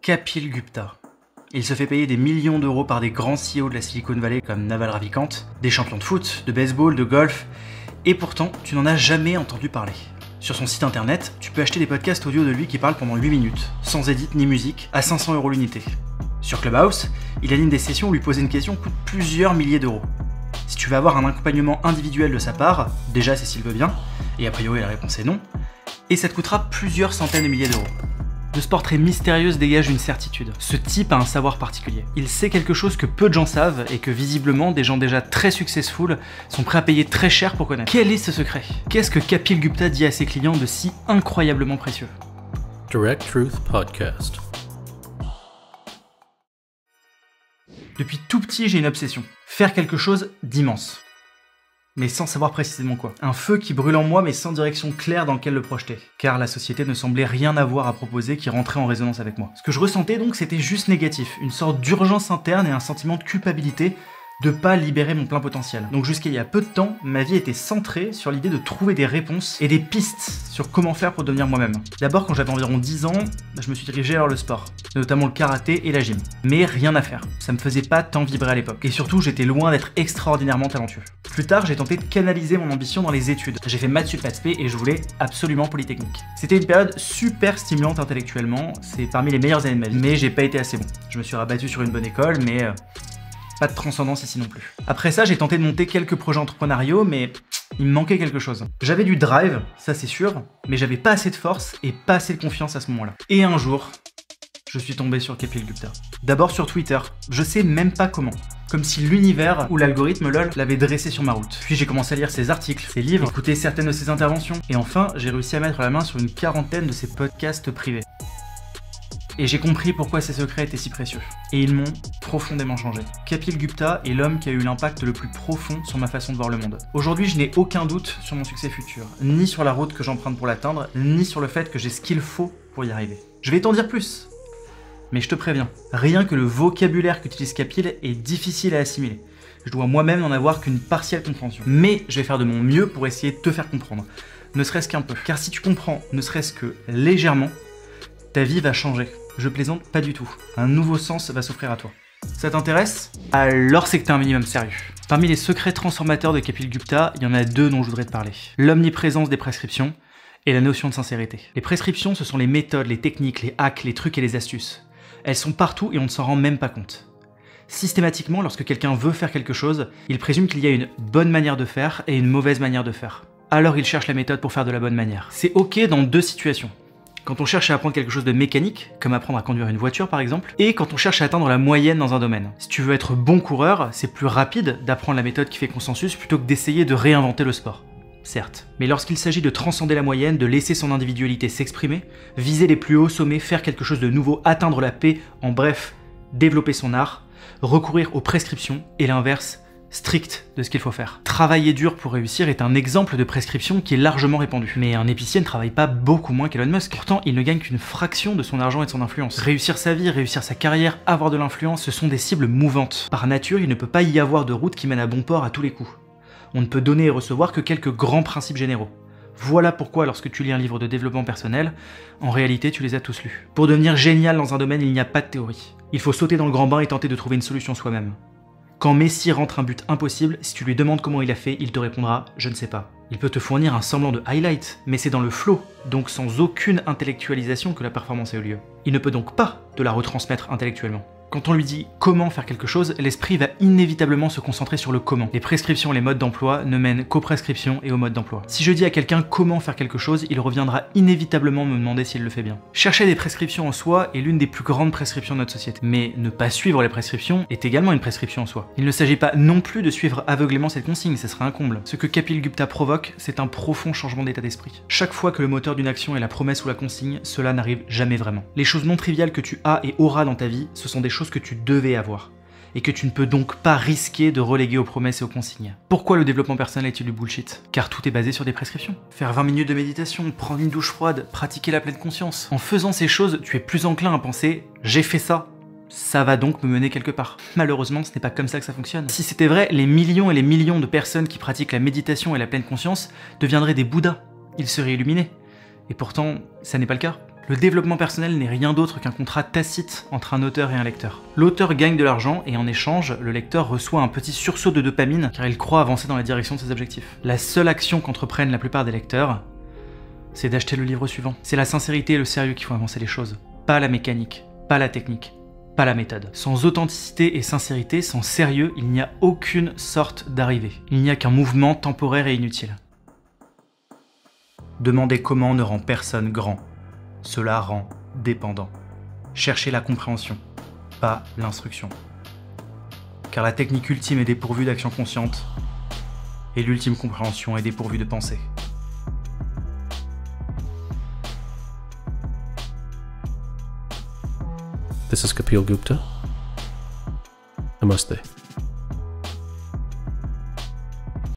Kapil Gupta. Il se fait payer des millions d'euros par des grands CEO de la Silicon Valley comme Naval Ravikant, des champions de foot, de baseball, de golf, et pourtant tu n'en as jamais entendu parler. Sur son site internet, tu peux acheter des podcasts audio de lui qui parlent pendant 8 minutes, sans edit ni musique, à 500 € l'unité. Sur Clubhouse, il anime des sessions où lui poser une question coûte plusieurs milliers d'euros. Si tu veux avoir un accompagnement individuel de sa part, déjà c'est s'il veut bien, et a priori la réponse est non, et ça te coûtera plusieurs centaines de milliers d'euros. De ce portrait mystérieux dégage une certitude. Ce type a un savoir particulier. Il sait quelque chose que peu de gens savent et que visiblement des gens déjà très successful sont prêts à payer très cher pour connaître. Quel est ce secret? Qu'est-ce que Kapil Gupta dit à ses clients de si incroyablement précieux? Direct Truth Podcast. Depuis tout petit, j'ai une obsession. Faire quelque chose d'immense. Mais sans savoir précisément quoi. Un feu qui brûle en moi mais sans direction claire dans lequel le projeter. Car la société ne semblait rien avoir à proposer qui rentrait en résonance avec moi. Ce que je ressentais donc c'était juste négatif. Une sorte d'urgence interne et un sentiment de culpabilité de pas libérer mon plein potentiel. Donc jusqu'à il y a peu de temps, ma vie était centrée sur l'idée de trouver des réponses et des pistes sur comment faire pour devenir moi-même. D'abord quand j'avais environ 10 ans, je me suis dirigé vers le sport, notamment le karaté et la gym. Mais rien à faire, ça me faisait pas tant vibrer à l'époque. Et surtout j'étais loin d'être extraordinairement talentueux. Plus tard, j'ai tenté de canaliser mon ambition dans les études. J'ai fait maths sup maths spé et je voulais absolument Polytechnique. C'était une période super stimulante intellectuellement, c'est parmi les meilleures années de ma vie. Mais j'ai pas été assez bon. Je me suis rabattu sur une bonne école, mais pas de transcendance ici non plus. Après ça, j'ai tenté de monter quelques projets entrepreneuriaux, mais il me manquait quelque chose. J'avais du drive, ça c'est sûr, mais j'avais pas assez de force et pas assez de confiance à ce moment-là. Et un jour, je suis tombé sur Kapil Gupta. D'abord sur Twitter, je sais même pas comment. Comme si l'univers ou l'algorithme LOL l'avait dressé sur ma route. Puis j'ai commencé à lire ses articles, ses livres, écouter certaines de ses interventions. Et enfin, j'ai réussi à mettre la main sur une quarantaine de ses podcasts privés. Et j'ai compris pourquoi ces secrets étaient si précieux. Et ils m'ont profondément changé. Kapil Gupta est l'homme qui a eu l'impact le plus profond sur ma façon de voir le monde. Aujourd'hui, je n'ai aucun doute sur mon succès futur, ni sur la route que j'emprunte pour l'atteindre, ni sur le fait que j'ai ce qu'il faut pour y arriver. Je vais t'en dire plus. Mais je te préviens, rien que le vocabulaire qu'utilise Kapil est difficile à assimiler. Je dois moi-même n'en avoir qu'une partielle compréhension. Mais je vais faire de mon mieux pour essayer de te faire comprendre, ne serait-ce qu'un peu. Car si tu comprends, ne serait-ce que légèrement, ta vie va changer. Je plaisante pas du tout. Un nouveau sens va s'offrir à toi. Ça t'intéresse? Alors c'est que t'es un minimum sérieux. Parmi les secrets transformateurs de Kapil Gupta, il y en a deux dont je voudrais te parler. L'omniprésence des prescriptions et la notion de sincérité. Les prescriptions, ce sont les méthodes, les techniques, les hacks, les trucs et les astuces. Elles sont partout et on ne s'en rend même pas compte. Systématiquement, lorsque quelqu'un veut faire quelque chose, il présume qu'il y a une bonne manière de faire et une mauvaise manière de faire. Alors il cherche la méthode pour faire de la bonne manière. C'est ok dans deux situations. Quand on cherche à apprendre quelque chose de mécanique, comme apprendre à conduire une voiture par exemple, et quand on cherche à atteindre la moyenne dans un domaine. Si tu veux être bon coureur, c'est plus rapide d'apprendre la méthode qui fait consensus plutôt que d'essayer de réinventer le sport. Certes. Mais lorsqu'il s'agit de transcender la moyenne, de laisser son individualité s'exprimer, viser les plus hauts sommets, faire quelque chose de nouveau, atteindre la paix, en bref, développer son art, recourir aux prescriptions et l'inverse, strict de ce qu'il faut faire. Travailler dur pour réussir est un exemple de prescription qui est largement répandu. Mais un épicier ne travaille pas beaucoup moins qu'Elon Musk. Pourtant, il ne gagne qu'une fraction de son argent et de son influence. Réussir sa vie, réussir sa carrière, avoir de l'influence, ce sont des cibles mouvantes. Par nature, il ne peut pas y avoir de route qui mène à bon port à tous les coups. On ne peut donner et recevoir que quelques grands principes généraux. Voilà pourquoi lorsque tu lis un livre de développement personnel, en réalité tu les as tous lus. Pour devenir génial dans un domaine, il n'y a pas de théorie. Il faut sauter dans le grand bain et tenter de trouver une solution soi-même. Quand Messi rentre un but impossible, si tu lui demandes comment il a fait, il te répondra « je ne sais pas ». Il peut te fournir un semblant de highlight, mais c'est dans le flow, donc sans aucune intellectualisation que la performance a eu lieu. Il ne peut donc pas te la retransmettre intellectuellement. Quand on lui dit comment faire quelque chose, l'esprit va inévitablement se concentrer sur le comment. Les prescriptions et les modes d'emploi ne mènent qu'aux prescriptions et aux modes d'emploi. Si je dis à quelqu'un comment faire quelque chose, il reviendra inévitablement me demander s'il le fait bien. Chercher des prescriptions en soi est l'une des plus grandes prescriptions de notre société. Mais ne pas suivre les prescriptions est également une prescription en soi. Il ne s'agit pas non plus de suivre aveuglément cette consigne, ce serait un comble. Ce que Kapil Gupta provoque, c'est un profond changement d'état d'esprit. Chaque fois que le moteur d'une action est la promesse ou la consigne, cela n'arrive jamais vraiment. Les choses non triviales que tu as et auras dans ta vie, ce sont des choses que tu devais avoir, et que tu ne peux donc pas risquer de reléguer aux promesses et aux consignes. Pourquoi le développement personnel est-il du bullshit? Car tout est basé sur des prescriptions. Faire 20 minutes de méditation, prendre une douche froide, pratiquer la pleine conscience. En faisant ces choses, tu es plus enclin à penser « j'ai fait ça ». Ça va donc me mener quelque part. Malheureusement, ce n'est pas comme ça que ça fonctionne. Si c'était vrai, les millions et les millions de personnes qui pratiquent la méditation et la pleine conscience deviendraient des bouddhas. Ils seraient illuminés. Et pourtant, ça n'est pas le cas. Le développement personnel n'est rien d'autre qu'un contrat tacite entre un auteur et un lecteur. L'auteur gagne de l'argent et en échange, le lecteur reçoit un petit sursaut de dopamine car il croit avancer dans la direction de ses objectifs. La seule action qu'entreprennent la plupart des lecteurs, c'est d'acheter le livre suivant. C'est la sincérité et le sérieux qui font avancer les choses, pas la mécanique, pas la technique, pas la méthode. Sans authenticité et sincérité, sans sérieux, il n'y a aucune sorte d'arrivée. Il n'y a qu'un mouvement temporaire et inutile. Demander comment ne rend personne grand. Cela rend dépendant. Cherchez la compréhension, pas l'instruction. Car la technique ultime est dépourvue d'action consciente, et l'ultime compréhension est dépourvue de pensée. This is Kapil Gupta. Namaste.